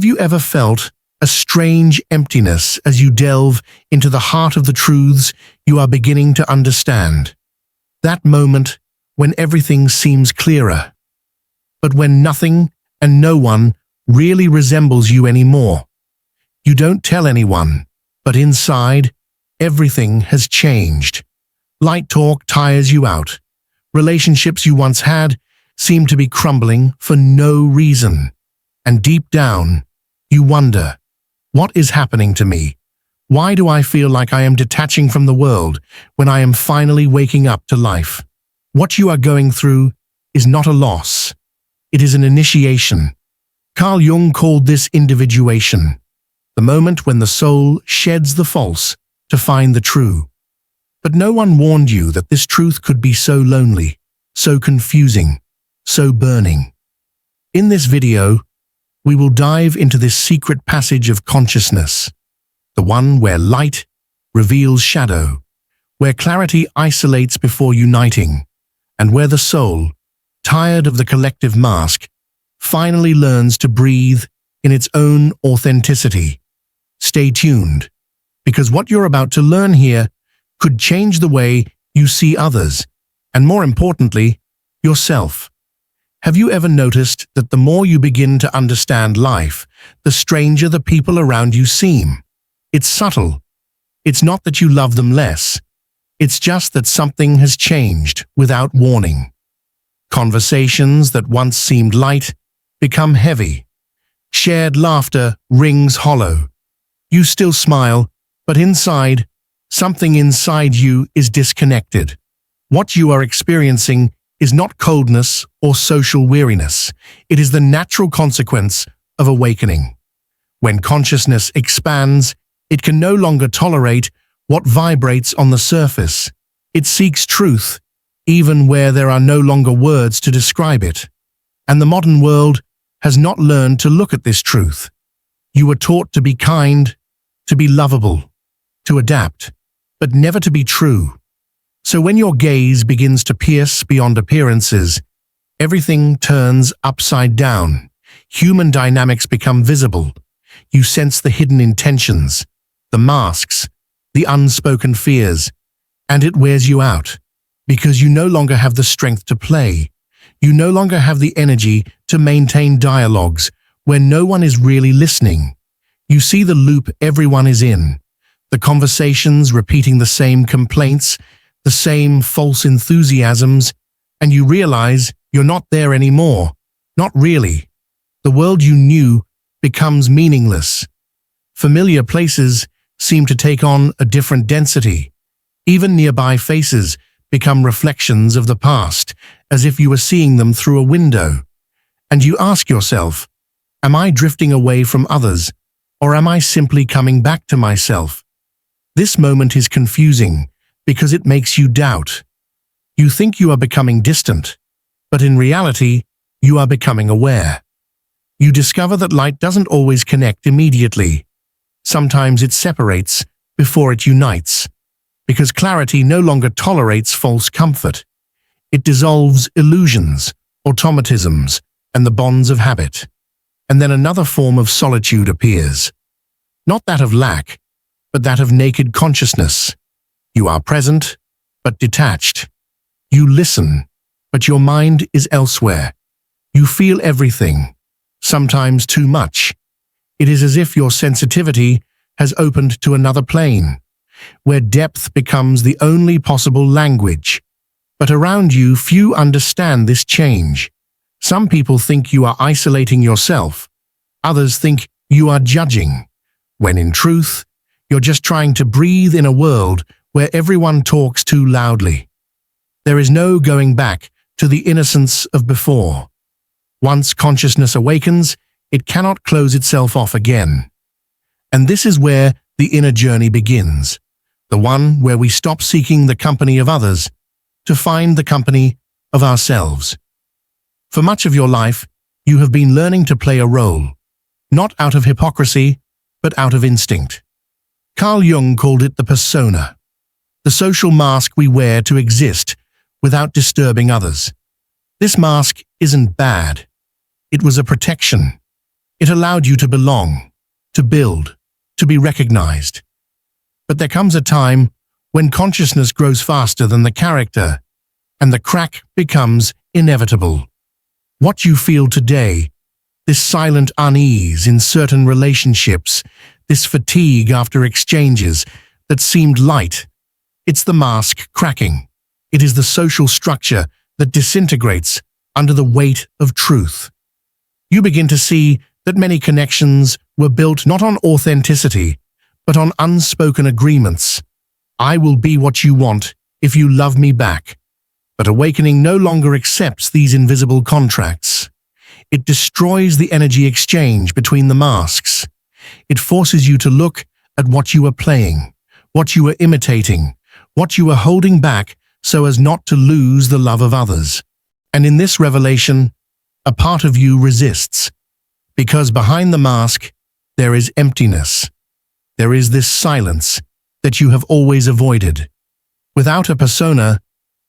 Have you ever felt a strange emptiness as you delve into the heart of the truths you are beginning to understand? That moment when everything seems clearer, but when nothing and no one really resembles you anymore. You don't tell anyone, but inside, everything has changed. Light talk tires you out. Relationships you once had seem to be crumbling for no reason. And deep down, you wonder, what is happening to me? Why do I feel like I am detaching from the world when I am finally waking up to life? What you are going through is not a loss. It is an initiation. Carl Jung called this individuation, the moment when the soul sheds the false to find the true. But no one warned you that this truth could be so lonely, so confusing, so burning. In this video, we will dive into this secret passage of consciousness, the one where light reveals shadow, where clarity isolates before uniting, and where the soul, tired of the collective mask, finally learns to breathe in its own authenticity. Stay tuned, because what you're about to learn here could change the way you see others, and more importantly, yourself. Have you ever noticed that the more you begin to understand life, the stranger the people around you seem? It's subtle. It's not that you love them less. It's just that something has changed without warning. Conversations that once seemed light become heavy. Shared laughter rings hollow. You still smile, but inside, something inside you is disconnected. What you are experiencing is not coldness or social weariness. It is the natural consequence of awakening. When consciousness expands, it can no longer tolerate what vibrates on the surface. It seeks truth, even where there are no longer words to describe it. And the modern world has not learned to look at this truth. You were taught to be kind, to be lovable, to adapt, but never to be true. So when your gaze begins to pierce beyond appearances, everything turns upside down. Human dynamics become visible. You sense the hidden intentions, the masks, the unspoken fears, and it wears you out, because you no longer have the strength to play. You no longer have the energy to maintain dialogues where no one is really listening. You see the loop everyone is in, the conversations repeating the same complaints, the same false enthusiasms, and you realize you're not there anymore. Not really. The world you knew becomes meaningless. Familiar places seem to take on a different density. Even nearby faces become reflections of the past, as if you were seeing them through a window. And you ask yourself, am I drifting away from others, or am I simply coming back to myself? This moment is confusing, because it makes you doubt. You think you are becoming distant, but in reality, you are becoming aware. You discover that light doesn't always connect immediately. Sometimes it separates before it unites, because clarity no longer tolerates false comfort. It dissolves illusions, automatisms, and the bonds of habit. And then another form of solitude appears. Not that of lack, but that of naked consciousness. You are present, but detached. You listen, but your mind is elsewhere. You feel everything, sometimes too much. It is as if your sensitivity has opened to another plane, where depth becomes the only possible language. But around you, few understand this change. Some people think you are isolating yourself. Others think you are judging, when in truth, you're just trying to breathe in a world where everyone talks too loudly. There is no going back to the innocence of before. Once consciousness awakens, it cannot close itself off again. And this is where the inner journey begins, the one where we stop seeking the company of others to find the company of ourselves. For much of your life, you have been learning to play a role, not out of hypocrisy, but out of instinct. Carl Jung called it the persona, the social mask we wear to exist without disturbing others. This mask isn't bad. It was a protection. It allowed you to belong, to build, to be recognized. But there comes a time when consciousness grows faster than the character, and the crack becomes inevitable. What you feel today, this silent unease in certain relationships, this fatigue after exchanges that seemed light, it's the mask cracking. It is the social structure that disintegrates under the weight of truth. You begin to see that many connections were built not on authenticity, but on unspoken agreements. I will be what you want if you love me back. But awakening no longer accepts these invisible contracts. It destroys the energy exchange between the masks. It forces you to look at what you are playing, what you are imitating, what you are holding back so as not to lose the love of others. And in this revelation, a part of you resists, because behind the mask, there is emptiness. There is this silence that you have always avoided. Without a persona,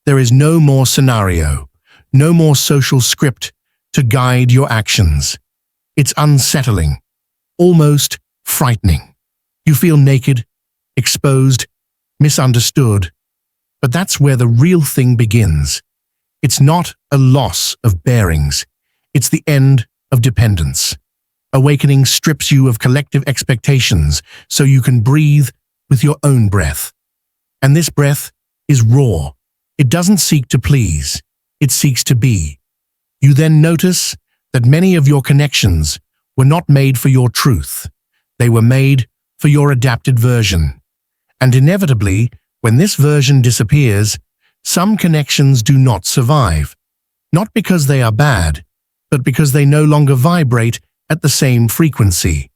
there is no more scenario, no more social script to guide your actions. It's unsettling, almost frightening. You feel naked, exposed, misunderstood. But that's where the real thing begins. It's not a loss of bearings. It's the end of dependence. Awakening strips you of collective expectations so you can breathe with your own breath. And this breath is raw. It doesn't seek to please. It seeks to be. You then notice that many of your connections were not made for your truth. They were made for your adapted version. And inevitably, when this version disappears, some connections do not survive. Not because they are bad, but because they no longer vibrate at the same frequency.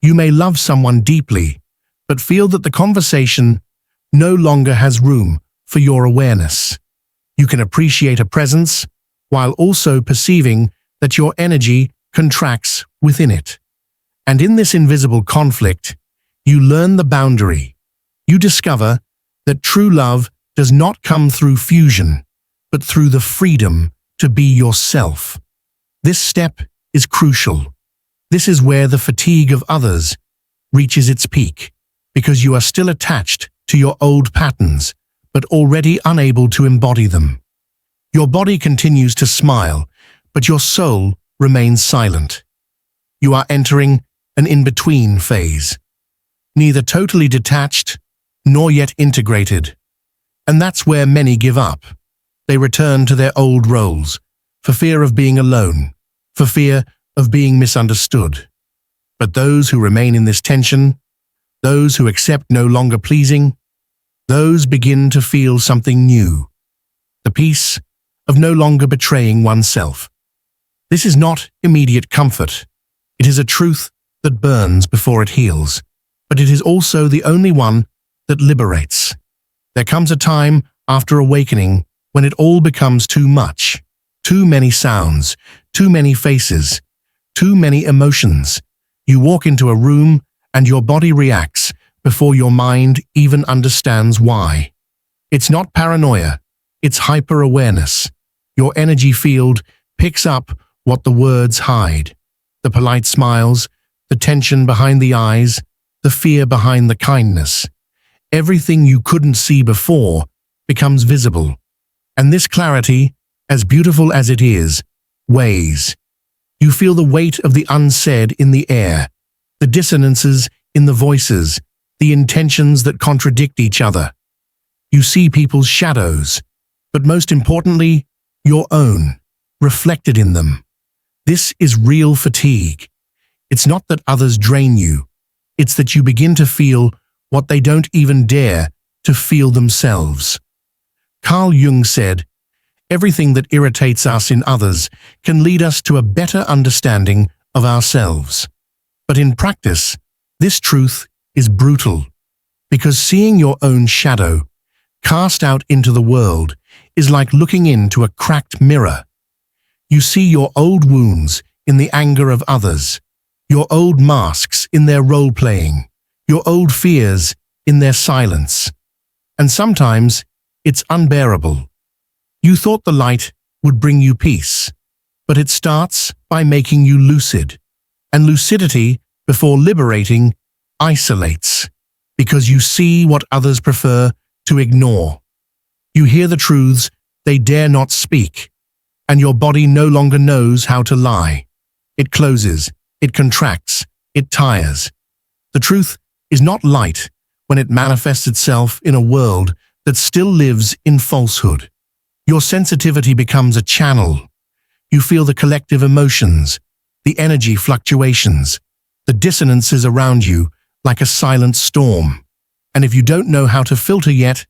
You may love someone deeply, but feel that the conversation no longer has room for your awareness. You can appreciate a presence while also perceiving that your energy contracts within it. And in this invisible conflict, you learn the boundary. You discover that true love does not come through fusion, but through the freedom to be yourself. This step is crucial. This is where the fatigue of others reaches its peak, because you are still attached to your old patterns, but already unable to embody them. Your body continues to smile, but your soul remains silent. You are entering an in-between phase, neither totally detached nor yet integrated. And that's where many give up. They return to their old roles, for fear of being alone, for fear of being misunderstood. But those who remain in this tension, those who accept no longer pleasing, those begin to feel something new, the peace of no longer betraying oneself. This is not immediate comfort. It is a truth that burns before it heals, but it is also the only one that liberates. There comes a time after awakening when it all becomes too much, too many sounds, too many faces, too many emotions. You walk into a room and your body reacts before your mind even understands why. It's not paranoia, it's hyper-awareness. Your energy field picks up what the words hide. The polite smiles, the tension behind the eyes, the fear behind the kindness. Everything you couldn't see before becomes visible. And this clarity, as beautiful as it is, weighs. You feel the weight of the unsaid in the air, the dissonances in the voices, the intentions that contradict each other. You see people's shadows, but most importantly, your own, reflected in them. This is real fatigue. It's not that others drain you. It's that you begin to feel what they don't even dare to feel themselves. Carl Jung said, "Everything that irritates us in others can lead us to a better understanding of ourselves." But in practice, this truth is brutal, because seeing your own shadow cast out into the world is like looking into a cracked mirror. You see your old wounds in the anger of others, your old masks in their role-playing, your old fears in their silence. And sometimes it's unbearable. You thought the light would bring you peace, but it starts by making you lucid. And lucidity, before liberating, isolates, because you see what others prefer to ignore. You hear the truths they dare not speak, and your body no longer knows how to lie. It closes, it contracts, it tires. The truth is not light when it manifests itself in a world that still lives in falsehood. Your sensitivity becomes a channel. You feel the collective emotions, the energy fluctuations, the dissonances around you like a silent storm. And if you don't know how to filter yet,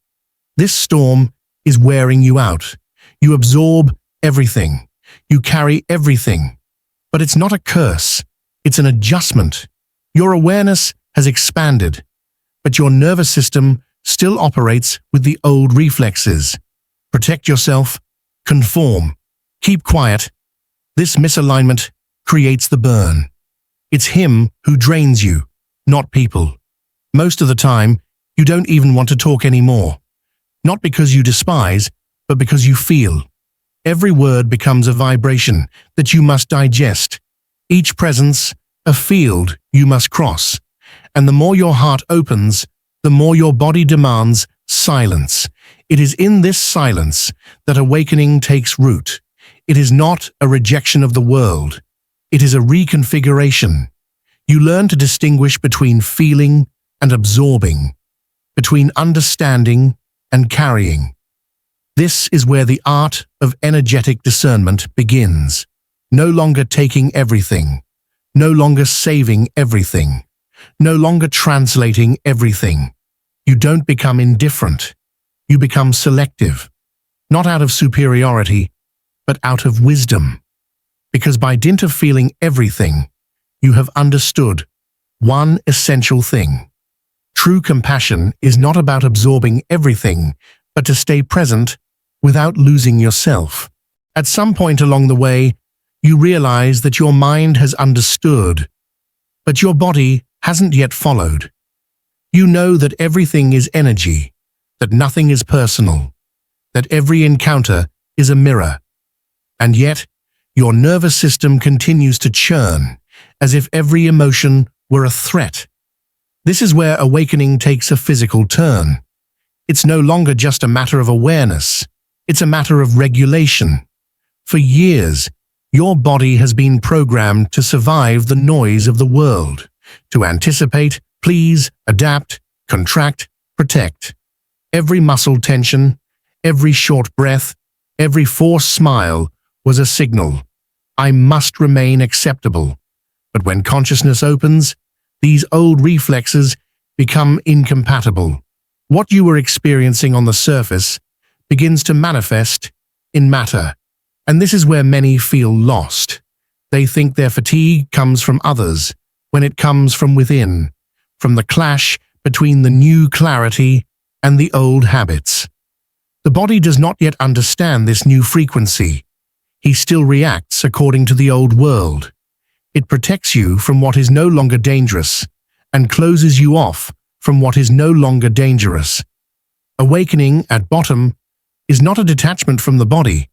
this storm is wearing you out. You absorb everything. You carry everything. But it's not a curse. It's an adjustment. Your awareness has expanded, but your nervous system still operates with the old reflexes. Protect yourself, conform, keep quiet. This misalignment creates the burn. It's him who drains you, not people. Most of the time, you don't even want to talk anymore. Not because you despise, but because you feel. Every word becomes a vibration that you must digest. Each presence, a field you must cross. And the more your heart opens, the more your body demands silence. It is in this silence that awakening takes root. It is not a rejection of the world. It is a reconfiguration. You learn to distinguish between feeling and absorbing, between understanding and carrying. This is where the art of energetic discernment begins. No longer taking everything, no longer saving everything, no longer translating everything. You don't become indifferent. You become selective, not out of superiority, but out of wisdom. Because by dint of feeling everything, you have understood one essential thing. True compassion is not about absorbing everything, but to stay present without losing yourself. At some point along the way, you realize that your mind has understood, but your body hasn't yet followed. You know that everything is energy, that nothing is personal, that every encounter is a mirror. And yet, your nervous system continues to churn, as if every emotion were a threat. This is where awakening takes a physical turn. It's no longer just a matter of awareness, it's a matter of regulation. For years, your body has been programmed to survive the noise of the world, to anticipate, please, adapt, contract, protect. Every muscle tension, every short breath, every forced smile was a signal. I must remain acceptable. But when consciousness opens, these old reflexes become incompatible. What you were experiencing on the surface begins to manifest in matter. And this is where many feel lost. They think their fatigue comes from others, when it comes from within, from the clash between the new clarity and the old habits. The body does not yet understand this new frequency. He still reacts according to the old world. It protects you from what is no longer dangerous and closes you off from what is no longer dangerous. Awakening, at bottom, is not a detachment from the body.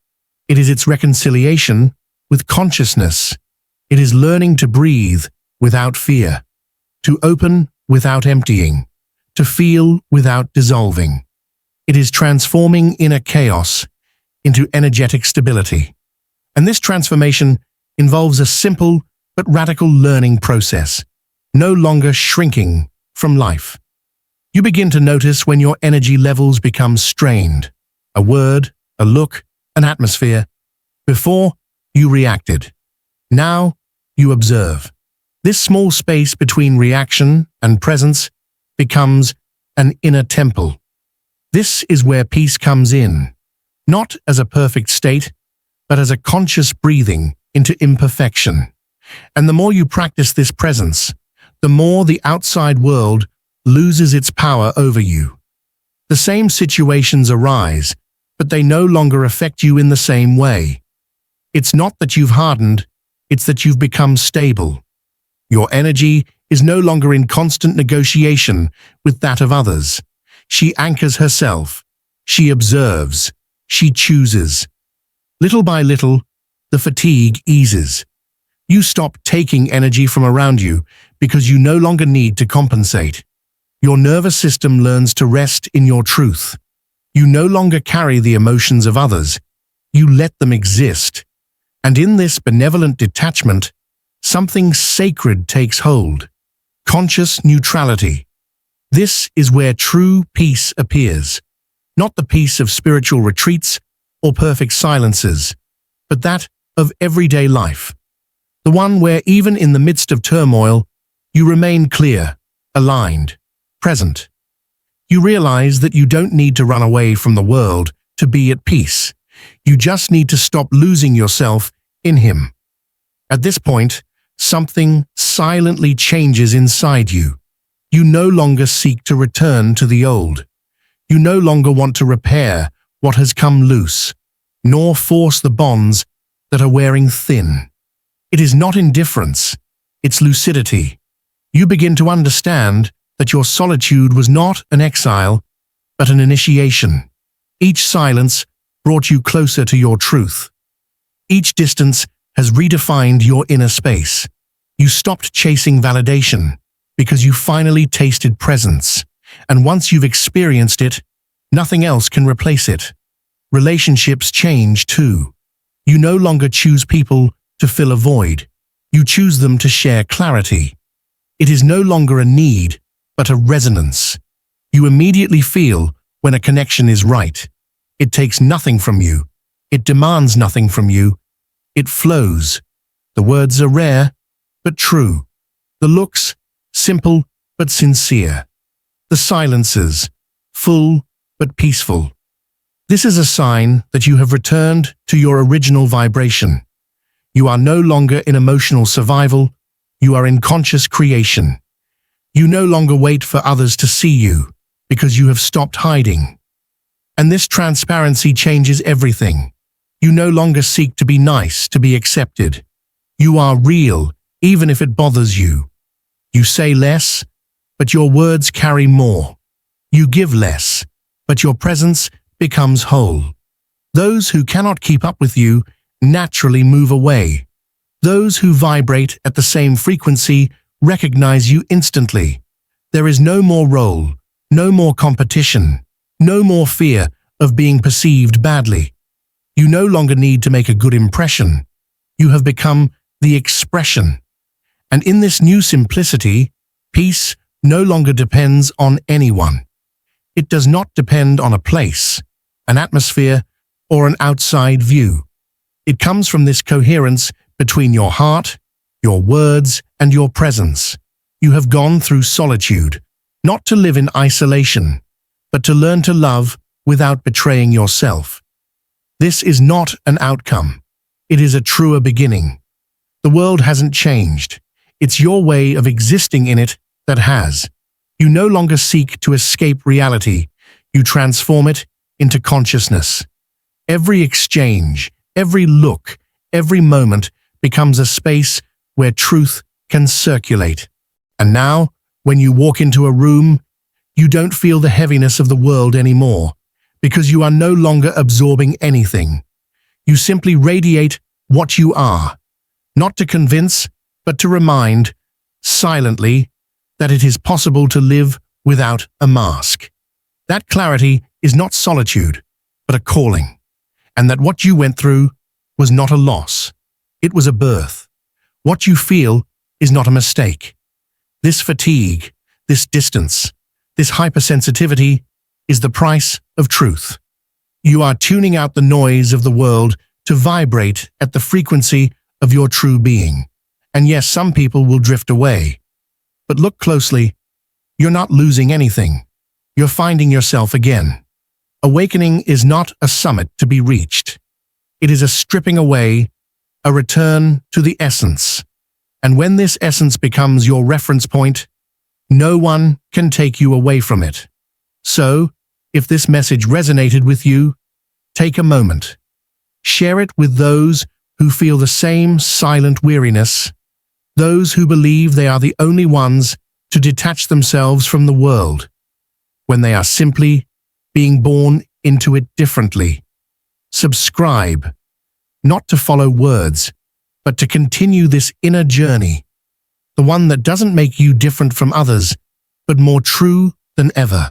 It is its reconciliation with consciousness. It is learning to breathe without fear, to open without emptying, to feel without dissolving. It is transforming inner chaos into energetic stability. And this transformation involves a simple but radical learning process, no longer shrinking from life. You begin to notice when your energy levels become strained. A word, a look, an atmosphere. Before, you reacted. Now, you observe. This small space between reaction and presence becomes an inner temple. This is where peace comes in, not as a perfect state, but as a conscious breathing into imperfection. And the more you practice this presence, the more the outside world loses its power over you. The same situations arise, but they no longer affect you in the same way. It's not that you've hardened, it's that you've become stable. Your energy is no longer in constant negotiation with that of others. She anchors herself. She observes. She chooses. Little by little, the fatigue eases. You stop taking energy from around you because you no longer need to compensate. Your nervous system learns to rest in your truth. You no longer carry the emotions of others. You let them exist. And in this benevolent detachment, something sacred takes hold. Conscious neutrality. This is where true peace appears. Not the peace of spiritual retreats or perfect silences, but that of everyday life. The one where even in the midst of turmoil, you remain clear, aligned, present. You realize that you don't need to run away from the world to be at peace. You just need to stop losing yourself in him. At this point, something silently changes inside you. You no longer seek to return to the old. You no longer want to repair what has come loose, nor force the bonds that are wearing thin. It is not indifference, it's lucidity. You begin to understand that your solitude was not an exile, but an initiation. Each silence brought you closer to your truth. Each distance has redefined your inner space. You stopped chasing validation because you finally tasted presence. And once you've experienced it, nothing else can replace it. Relationships change too. You no longer choose people to fill a void. You choose them to share clarity. It is no longer a need, but a resonance. You immediately feel when a connection is right. It takes nothing from you. It demands nothing from you. It flows. The words are rare, but true. The looks, simple but sincere. The silences, full but peaceful. This is a sign that you have returned to your original vibration. You are no longer in emotional survival, you are in conscious creation. You no longer wait for others to see you, because you have stopped hiding. And this transparency changes everything. You no longer seek to be nice, to be accepted. You are real, even if it bothers you. You say less, but your words carry more. You give less, but your presence becomes whole. Those who cannot keep up with you naturally move away. Those who vibrate at the same frequency recognize you instantly. There is no more role, no more competition, no more fear of being perceived badly. You no longer need to make a good impression. You have become the expression. And in this new simplicity, peace no longer depends on anyone. It does not depend on a place, an atmosphere, or an outside view. It comes from this coherence between your heart, your words, and your presence. You have gone through solitude, not to live in isolation, but to learn to love without betraying yourself. This is not an outcome. It is a truer beginning. The world hasn't changed. It's your way of existing in it that has. You no longer seek to escape reality. You transform it into consciousness. Every exchange, every look, every moment becomes a space where truth can circulate. And now, when you walk into a room, you don't feel the heaviness of the world anymore, because you are no longer absorbing anything. You simply radiate what you are, not to convince, but to remind, silently, that it is possible to live without a mask. That clarity is not solitude, but a calling, and that what you went through was not a loss. It was a birth. What you feel is not a mistake. This fatigue, this distance, this hypersensitivity is the price of truth. You are tuning out the noise of the world to vibrate at the frequency of your true being. And yes, some people will drift away. But look closely. You're not losing anything. You're finding yourself again. Awakening is not a summit to be reached. It is a stripping away, a return to the essence. And when this essence becomes your reference point, no one can take you away from it. So, if this message resonated with you, take a moment. Share it with those who feel the same silent weariness, those who believe they are the only ones to detach themselves from the world, when they are simply being born into it differently. Subscribe, not to follow words, but to continue this inner journey, the one that doesn't make you different from others, but more true than ever.